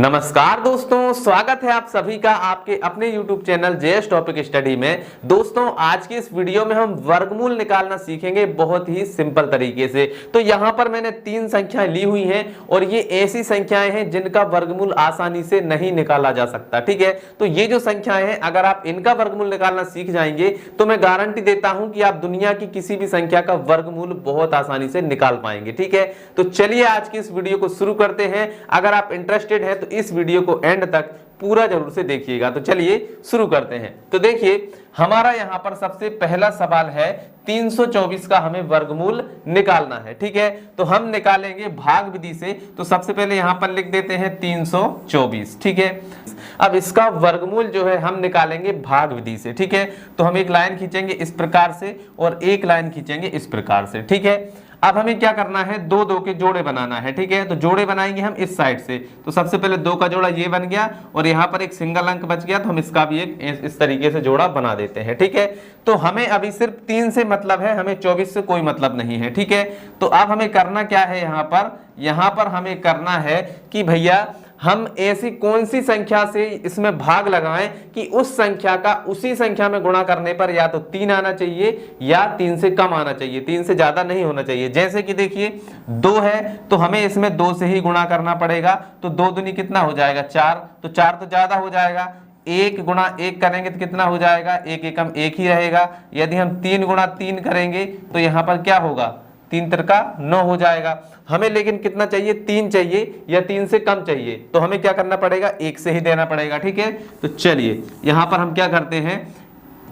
नमस्कार दोस्तों, स्वागत है आप सभी का आपके अपने YouTube channel JS topic study में। दोस्तों आज की इस वीडियो में हम वर्गमूल निकालना सीखेंगे बहुत ही सिंपल तरीके से। तो यहाँ पर मैंने 3 संख्याएं ली हुई हैं और ये ऐसी संख्याएं हैं जिनका वर्गमूल आसानी से नहीं निकाला जा सकता। ठीक है, तो ये जो संख्याएं हैं अगर आप इनका वर्गमूल निकालना सीख जाएंगे तो मैं गारंटी देता हूं कि आप दुनिया की किसी भी संख्या का वर्गमूल बहुत आसानी से निकाल पाएंगे। ठीक है, तो चलिए आज की इस वीडियो को शुरू करते हैं। अगर आप इंटरेस्टेड है तो इस वीडियो को एंड तक पूरा जरूर से देखिएगा। तो चलिए शुरू करते हैं। तो देखिए हमारा यहां पर सबसे पहला सवाल है 324 का हमें वर्गमूल निकालना है। ठीक है, तो हम निकालेंगे भाग विधि से। तो सबसे पहले यहां पर लिख देते हैं 324। ठीक है, अब इसका वर्गमूल जो है हम निकालेंगे भाग विधि से। ठीक है, तो हम एक लाइन खींचेंगे इस प्रकार से और एक लाइन खींचेंगे इस प्रकार से। ठीक है, अब हमें क्या करना है, दो दो के जोड़े बनाना है। ठीक है, तो जोड़े बनाएंगे हम इस साइड से। तो सबसे पहले 2 का जोड़ा ये बन गया और यहाँ पर एक सिंगल अंक बच गया, तो हम इसका भी एक इस तरीके से जोड़ा बना देते हैं। ठीक है, तो हमें अभी सिर्फ 3 से मतलब है, हमें 24 से कोई मतलब नहीं है। ठीक है, तो अब हमें करना क्या है, यहाँ पर हमें करना है कि भैया हम ऐसी कौन सी संख्या से इसमें भाग लगाएं कि उस संख्या का उसी संख्या में गुणा करने पर या तो 3 आना चाहिए या 3 से कम आना चाहिए, 3 से ज्यादा नहीं होना चाहिए। जैसे कि देखिए 2 है तो हमें इसमें 2 से ही गुणा करना पड़ेगा। तो 2 दूनी कितना हो जाएगा, 4। तो 4 तो ज्यादा हो जाएगा। 1 गुणा 1 करेंगे तो कितना हो जाएगा, 1 एकम 1 ही रहेगा। यदि हम 3 गुणा 3 करेंगे तो यहाँ पर क्या होगा, 3 तिरका 9 हो जाएगा। हमें लेकिन कितना चाहिए, 3 चाहिए या 3 से कम चाहिए। तो हमें क्या करना पड़ेगा, 1 से ही देना पड़ेगा। ठीक है, तो चलिए यहाँ पर हम क्या करते हैं,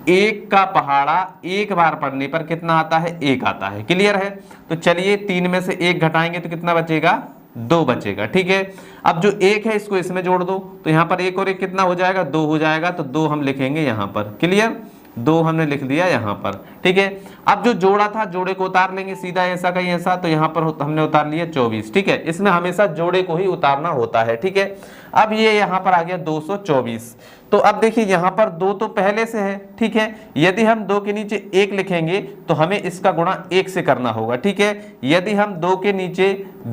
1 का पहाड़ा एक बार पढ़ने पर कितना आता है, 1 आता है। क्लियर है, तो चलिए 3 में से 1 घटाएंगे तो कितना बचेगा, 2 बचेगा। ठीक है, अब जो 1 है इसको इसमें जोड़ दो तो यहाँ पर 1 और 1 कितना हो जाएगा, 2 हो जाएगा। तो 2 हम लिखेंगे यहाँ पर। क्लियर, 2 हमने लिख दिया यहाँ पर। ठीक है, अब जो जोड़ा था जोड़े को उतार लेंगे सीधा ऐसा कहीं ऐसा, तो यहाँ पर हमने उतार लिया 24। ठीक है, इसमें हमेशा जोड़े को ही उतारना होता है। ठीक है, अब ये यहाँ पर आ गया 224। तो अब देखिए यहाँ पर 2 तो पहले से है। ठीक है, यदि हम 2 के नीचे 1 लिखेंगे तो हमें इसका गुणा 1 से करना होगा। ठीक है, यदि हम 2 के नीचे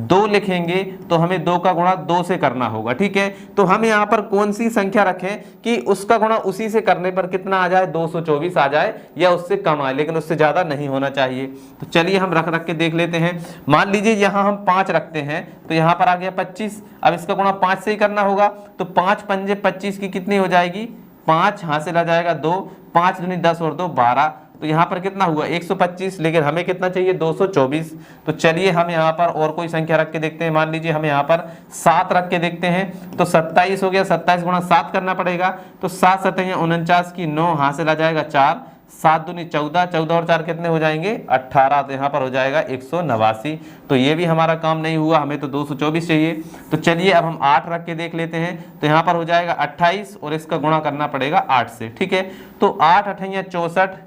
2 लिखेंगे तो हमें 2 का गुणा 2 से करना होगा। ठीक है, तो हम यहाँ पर कौन सी संख्या रखें कि उसका गुणा उसी से करने पर कितना आ जाए, 224 आ जाए या उससे कम आए, लेकिन उससे ज्यादा नहीं होना चाहिए। तो चलिए हम रख के देख लेते हैं। मान लीजिए यहाँ हम 5 रखते हैं तो यहाँ पर आ गया 25। अब इसका गुणा 5 से ही करना होगा। तो 5 पंजे 25 की कितनी हो जाएगी, 5 हासिल आ जाएगा 2, 5 दूनी 10 और 2 12। तो यहाँ पर कितना हुआ, 125, लेकिन हमें कितना चाहिए, 224। तो चलिए हम यहाँ पर और कोई संख्या रख के देखते हैं। मान लीजिए हम यहाँ पर 7 रख के देखते हैं तो 27 हो गया। 27 गुणा 7 करना पड़ेगा। तो 7 7 49 की 9 हासिल आ जाएगा 4, 7 दूनी 14, 14 और 4 कितने हो जाएंगे, 18। तो यहाँ पर हो जाएगा 189। तो ये भी हमारा काम नहीं हुआ, हमें तो 224 चाहिए। तो चलिए अब हम 8 रख के देख लेते हैं। तो यहाँ पर हो जाएगा 28 और इसका गुणा करना पड़ेगा 8 से। ठीक है, तो 8 8 64।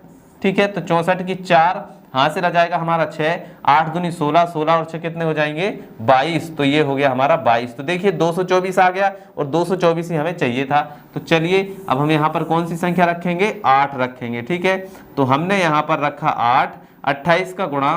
ठीक है, तो 64 की 4 हासिल आ जाएगा हमारा 6, 8 दूनी 16, 16 और 6 कितने हो जाएंगे, 22। तो ये हो गया हमारा 22। तो देखिए 224 आ गया और 224 ही हमें चाहिए था। तो चलिए अब हम यहाँ पर कौन सी संख्या रखेंगे, 8 रखेंगे। ठीक है, तो हमने यहाँ पर रखा 8। 28 का गुणा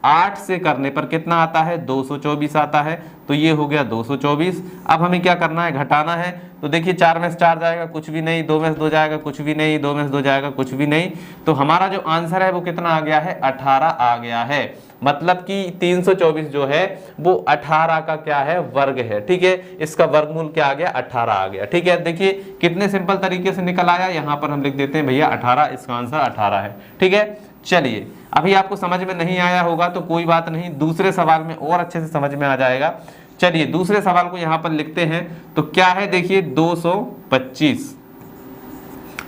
8 से करने पर कितना आता है, 224 आता है। तो ये हो गया 224। अब हमें क्या करना है, घटाना है। तो देखिए 4 में से 4 जाएगा कुछ भी नहीं, 2 में से 2 जाएगा कुछ भी नहीं, 2 में से 2 जाएगा कुछ भी नहीं। तो हमारा जो आंसर है वो कितना आ गया है, 18 आ गया है। मतलब कि 324 जो है वो 18 का क्या है, वर्ग है। ठीक है, इसका वर्गमूल क्या आ गया, 18 आ गया। ठीक है, देखिए कितने सिंपल तरीके से निकल आया। यहाँ पर हम लिख देते हैं भैया 18, इसका आंसर 18 है। ठीक है, चलिए अभी आपको समझ में नहीं आया होगा तो कोई बात नहीं, दूसरे सवाल में और अच्छे से समझ में आ जाएगा। चलिए दूसरे सवाल को यहाँ पर लिखते हैं। तो क्या है, देखिए 225।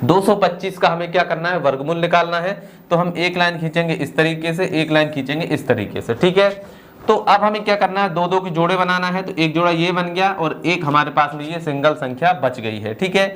225 का हमें क्या करना है, वर्गमूल निकालना है। तो हम एक लाइन खींचेंगे इस तरीके से, एक लाइन खींचेंगे इस तरीके से। ठीक है, तो अब हमें क्या करना है, 2 2 के जोड़े बनाना है। तो एक जोड़ा ये बन गया और एक हमारे पास में ये सिंगल संख्या बच गई है। ठीक है,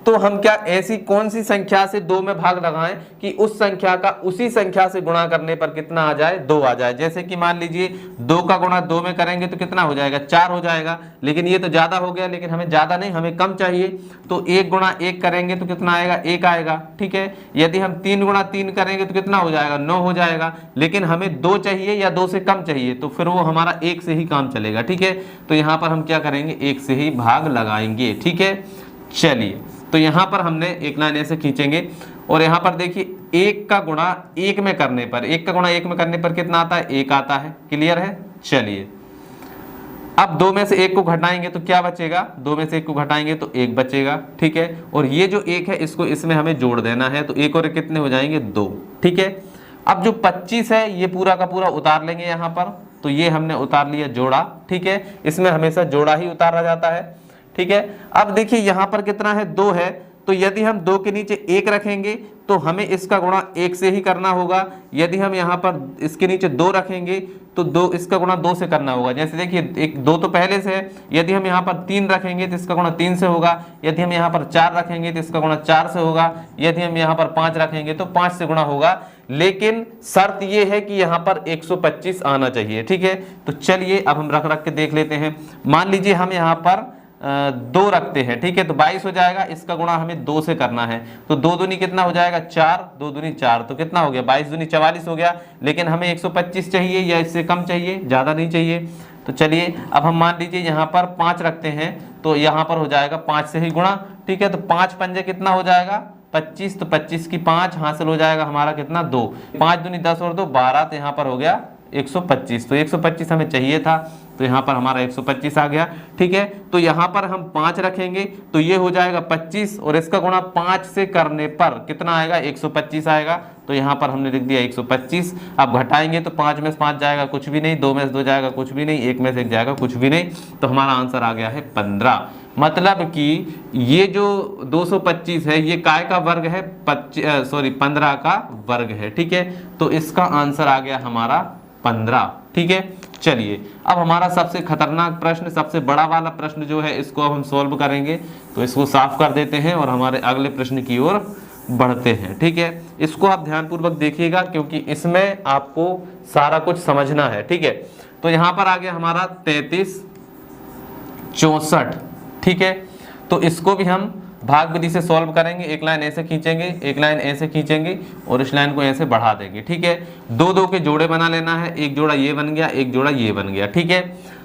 तो हम क्या ऐसी कौन सी संख्या से 2 में भाग लगाएं कि उस संख्या का उसी संख्या से गुणा करने पर कितना आ जाए, 2 आ जाए। जैसे कि मान लीजिए 2 का गुणा 2 में करेंगे तो कितना हो जाएगा, 4 हो जाएगा। लेकिन ये तो ज्यादा हो गया, लेकिन हमें ज्यादा नहीं, हमें कम चाहिए। तो 1 गुणा 1 करेंगे तो कितना आएगा, 1 आएगा। ठीक है, यदि हम 3 गुणा 3 करेंगे तो कितना हो जाएगा, 9 हो जाएगा। लेकिन हमें 2 चाहिए या 2 से कम चाहिए, तो फिर वो हमारा 1 से ही काम चलेगा। ठीक है, तो यहाँ पर हम क्या करेंगे, 1 से ही भाग लगाएंगे। ठीक है, चलिए, तो यहाँ पर हमने एक लाइन ऐसे खींचेंगे और यहाँ पर देखिए 1 का गुणा 1 में करने पर, 1 का गुणा 1 में करने पर कितना आता है, 1 आता है। क्लियर है। चलिए, अब 2 में से 1 को घटाएंगे तो क्या बचेगा, 2 में से 1 को घटाएंगे तो 1 बचेगा। ठीक है, और ये जो 1 है इसको इसमें हमें जोड़ देना है, तो 1 और 1 कितने हो जाएंगे, 2। ठीक है, अब जो 25 है ये पूरा का पूरा उतार लेंगे यहाँ पर, तो ये हमने उतार लिया जोड़ा। ठीक है, इसमें हमेशा जोड़ा ही उतारा जाता है। ठीक है, अब देखिए यहाँ पर कितना है, 2 है, तो यदि हम 2 के नीचे 1 रखेंगे तो हमें इसका गुणा 1 से ही करना होगा। यदि हम यहाँ पर इसके नीचे 2 रखेंगे तो 2 इसका गुणा 2 से करना होगा। जैसे देखिए 2 तो पहले से है, यदि हम यहाँ पर 3 रखेंगे तो इसका गुणा 3 से होगा। यदि हम यहाँ पर 4 रखेंगे तो इसका गुणा 4 से होगा। यदि हम यहाँ पर 5 रखेंगे तो 5 से गुणा होगा। लेकिन शर्त ये है कि यहाँ पर 125 आना चाहिए। ठीक है, तो चलिए अब हम रख रख के देख लेते हैं। मान लीजिए हम यहाँ पर 2 रखते हैं। ठीक है, तो 22 हो जाएगा, इसका गुणा हमें 2 से करना है। तो 2 दूनी कितना हो जाएगा, 4, 2 दूनी 4, तो कितना हो गया, 22 दूनी 44 हो गया। लेकिन हमें 125 चाहिए या इससे कम चाहिए, ज़्यादा नहीं चाहिए। तो चलिए अब हम मान लीजिए यहाँ पर 5 रखते हैं, तो यहाँ पर हो जाएगा 5 से ही गुणा। ठीक है, तो 5 पंजे कितना हो जाएगा, 25, तो 25 की 5 हासिल हो जाएगा हमारा कितना, 2। 5 दूनी 10 और 2 12, तो यहाँ पर हो गया 125। तो 125 हमें चाहिए था, तो यहाँ पर हमारा 125 आ गया। ठीक है, तो यहाँ पर हम 5 रखेंगे तो ये हो जाएगा 25, और इसका गुणा 5 से करने पर कितना आएगा, 125 आएगा। तो यहाँ पर हमने लिख दिया 125। अब घटाएंगे तो 5 में से 5 जाएगा कुछ भी नहीं, 2 में से 2 जाएगा कुछ भी नहीं, 1 में से 1 जाएगा कुछ भी नहीं। तो हमारा आंसर आ गया है 15। मतलब कि ये जो 225 है ये काय का वर्ग है, 15 का वर्ग है। ठीक है, तो इसका आंसर आ गया हमारा 15। ठीक है, चलिए अब हमारा सबसे खतरनाक प्रश्न, सबसे बड़ा वाला प्रश्न जो है, इसको अब हम सॉल्व करेंगे। तो इसको साफ कर देते हैं और हमारे अगले प्रश्न की ओर बढ़ते हैं। ठीक है, इसको आप ध्यानपूर्वक देखिएगा क्योंकि इसमें आपको सारा कुछ समझना है। ठीक है, तो यहाँ पर आ गया हमारा 33 64। ठीक है, तो इसको भी हम भाग विधि से सॉल्व करेंगे। एक लाइन ऐसे खींचेंगे, एक लाइन ऐसे खींचेंगे और इस लाइन को ऐसे बढ़ा देंगे। ठीक है, 2 के जोड़े बना लेना है, एक जोड़ा ये बन गया, एक जोड़ा ये बन गया। ठीक है,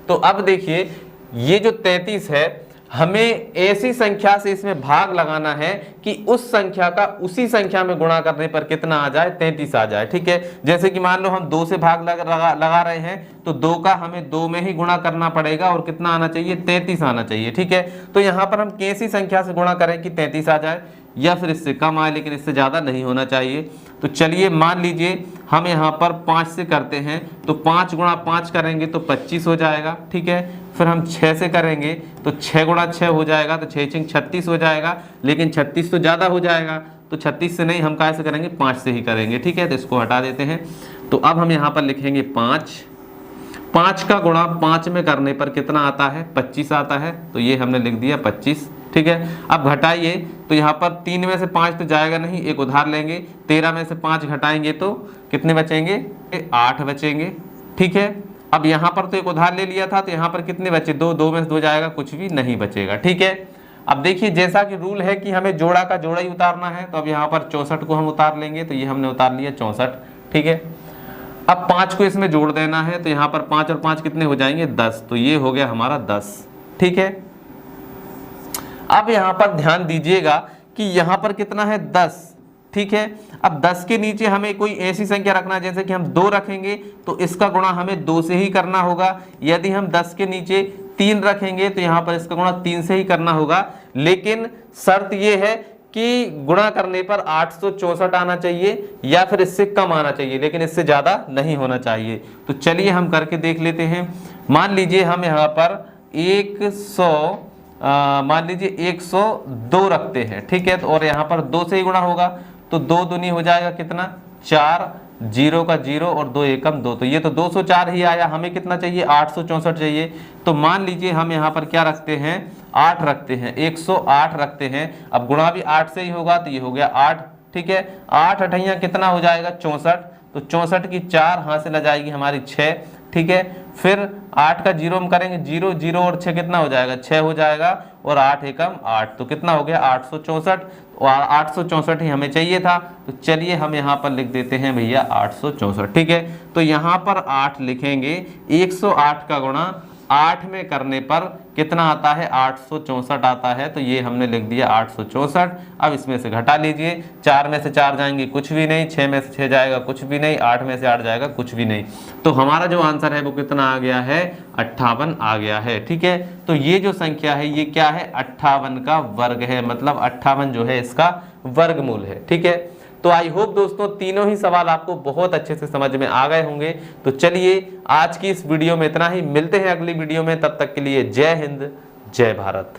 तो अब देखिए ये जो 33 है, हमें ऐसी संख्या से इसमें भाग लगाना है कि उस संख्या का उसी संख्या में गुणा करने पर कितना आ जाए, 33 आ जाए। ठीक है, जैसे कि मान लो हम 2 से भाग लगा रहे हैं, तो 2 का हमें 2 में ही गुणा करना पड़ेगा और कितना आना चाहिए, 33 आना चाहिए। ठीक है, तो यहाँ पर हम कैसी संख्या से गुणा करें कि 33 आ जाए, या फिर इससे कम आए, लेकिन इससे ज़्यादा नहीं होना चाहिए। तो चलिए मान लीजिए हम यहाँ पर 5 से करते हैं, तो 5 गुणा 5 करेंगे तो 25 हो जाएगा। ठीक है, फिर हम 6 से करेंगे तो 6 गुणा 6 हो जाएगा, तो 6 6 36 हो जाएगा। लेकिन 36 तो ज़्यादा हो जाएगा, तो 36 से नहीं, हम कैसे करेंगे, 5 से ही करेंगे। ठीक है, तो इसको हटा देते हैं। तो अब हम यहाँ पर लिखेंगे 5। 5 का गुणा 5 में करने पर कितना आता है, 25 आता है। तो ये हमने लिख दिया 25। ठीक है, अब घटाइए तो यहाँ पर 3 में से 5 तो जाएगा नहीं, एक उधार लेंगे। 13 में से 5 घटाएंगे तो कितने बचेंगे, 8 बचेंगे। ठीक है, अब यहाँ पर तो एक उधार ले लिया था, तो यहाँ पर कितने बचे, 2 में से 2 जाएगा, कुछ भी नहीं बचेगा। ठीक है, अब देखिए जैसा कि रूल है कि हमें जोड़ा का जोड़ा ही उतारना है, तो अब यहाँ पर 64 को हम उतार लेंगे, तो ये हमने उतार लिया 64। ठीक है, अब 5 को इसमें जोड़ देना है, तो यहाँ पर 5 और 5 कितने हो जाएंगे, 10। तो ये हो गया हमारा 10। ठीक है, अब यहाँ पर ध्यान दीजिएगा कि यहाँ पर कितना है, 10। ठीक है, अब 10 के नीचे हमें कोई ऐसी संख्या रखना है, जैसे कि हम 2 रखेंगे तो इसका गुणा हमें 2 से ही करना होगा। यदि हम 10 के नीचे 3 रखेंगे तो यहाँ पर इसका गुणा 3 से ही करना होगा। लेकिन शर्त ये है कि गुणा करने पर 864 आना चाहिए या फिर इससे कम आना चाहिए, लेकिन इससे ज़्यादा नहीं होना चाहिए। तो चलिए हम करके देख लेते हैं। मान लीजिए हम यहाँ पर 102 रखते हैं। ठीक है, तो और यहाँ पर 2 से ही गुणा होगा, तो 2 दूनी हो जाएगा कितना, 4, 0 का 0 और 2 एकम 2, तो ये तो 204 ही आया। हमें कितना चाहिए, 864 चाहिए। तो मान लीजिए हम यहाँ पर क्या रखते हैं, 8 रखते हैं, 108 रखते हैं। अब गुणा भी 8 से ही होगा, तो ये हो गया 8, ठीक है। 8 अठैयाँ कितना हो जाएगा, 64, तो 64 की 4 हासिल आ जाएगी हमारी 6, ठीक है। फिर 8 का 0 हम करेंगे, 0 0 और 6 कितना हो जाएगा, 6 हो जाएगा, और 8 एकम 8, तो कितना हो गया 864, और 864 ही हमें चाहिए था। तो चलिए हम यहाँ पर लिख देते हैं भैया 864, ठीक है। तो यहाँ पर 8 लिखेंगे, 108 का गुणा 8 में करने पर कितना आता है, 864 आता है। तो ये हमने लिख दिया 864। अब इसमें से घटा लीजिए, 4 में से 4 जाएंगे कुछ भी नहीं, 6 में से 6 जाएगा कुछ भी नहीं, 8 में से 8 जाएगा कुछ भी नहीं। तो हमारा जो आंसर है वो कितना आ गया है, 58 आ गया है, ठीक है। तो ये जो संख्या है ये क्या है, 58 का वर्ग है, मतलब 58 जो है इसका वर्गमूल है, ठीक है। तो आई होप दोस्तों तीनों ही सवाल आपको बहुत अच्छे से समझ में आ गए होंगे। तो चलिए आज की इस वीडियो में इतना ही, मिलते हैं अगली वीडियो में, तब तक के लिए जय हिंद, जय भारत।